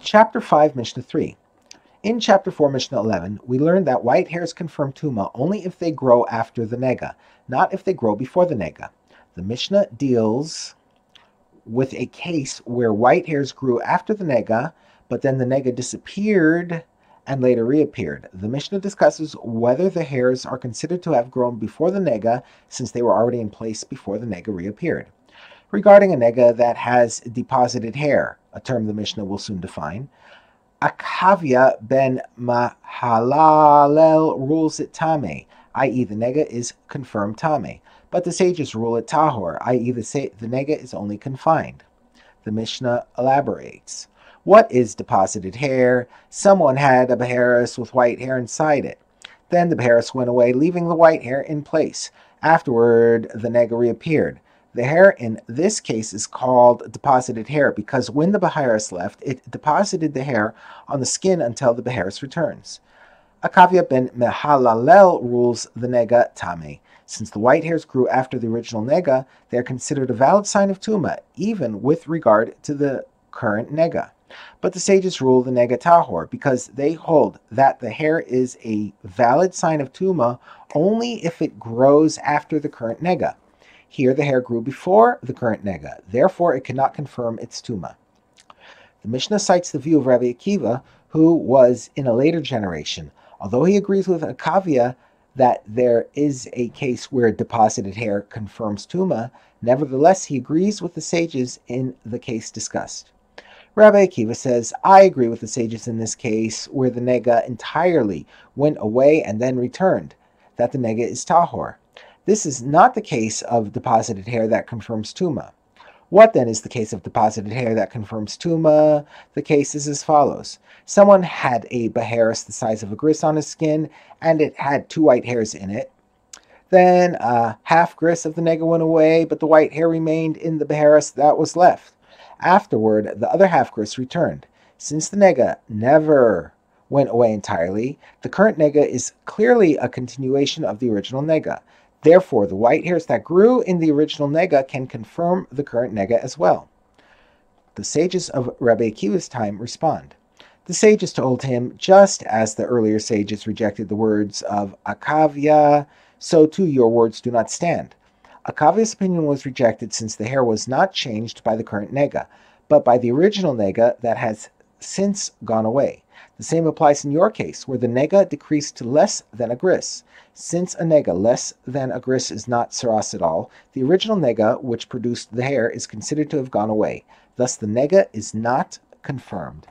Chapter 5, Mishnah 3. In Chapter 4, Mishnah 11, we learned that white hairs confirm Tuma only if they grow after the Nega, not if they grow before the Nega. The Mishnah deals with a case where white hairs grew after the Nega, but then the Nega disappeared and later reappeared. The Mishnah discusses whether the hairs are considered to have grown before the Nega, since they were already in place before the Nega reappeared. Regarding a Nega that has deposited hair, a term the Mishnah will soon define, Akavia ben Mahalalel rules it Tame, i.e. the Nega is confirmed Tame, but the sages rule it Tahor, i.e. the Nega is only confined. The Mishnah elaborates. What is deposited hair? Someone had a beharis with white hair inside it. Then the beharis went away, leaving the white hair in place. Afterward, the Nega reappeared. The hair in this case is called deposited hair because when the beharis left, it deposited the hair on the skin until the beharis returns. Akavia ben Mehalalel rules the Nega Tame. Since the white hairs grew after the original Nega, they are considered a valid sign of Tuma, even with regard to the current Nega. But the sages rule the Nega Tahor because they hold that the hair is a valid sign of Tuma only if it grows after the current Nega. Here the hair grew before the current Nega, therefore it cannot confirm its Tuma. The Mishnah cites the view of Rabbi Akiva, who was in a later generation. Although he agrees with Akavia that there is a case where deposited hair confirms Tuma, nevertheless he agrees with the sages in the case discussed. Rabbi Akiva says, I agree with the sages in this case where the Nega entirely went away and then returned, that the Nega is Tahor. This is not the case of deposited hair that confirms Tuma. What then is the case of deposited hair that confirms Tuma? The case is as follows. Someone had a beharis the size of a gris on his skin, and it had 2 white hairs in it. Then a half gris of the Nega went away, but the white hair remained in the beharis that was left. Afterward, the other half gris returned. Since the Nega never went away entirely, the current Nega is clearly a continuation of the original Nega. Therefore, the white hairs that grew in the original Nega can confirm the current Nega as well. The sages of Rabbi Akiva's time respond. The sages told him, just as the earlier sages rejected the words of Akavia, so too your words do not stand. Akavia's opinion was rejected since the hair was not changed by the current Nega, but by the original Nega that has since gone away. The same applies in your case, where the Nega decreased to less than a gris. Since a Nega less than a gris is not saras at all, the original Nega which produced the hair is considered to have gone away. Thus the Nega is not confirmed.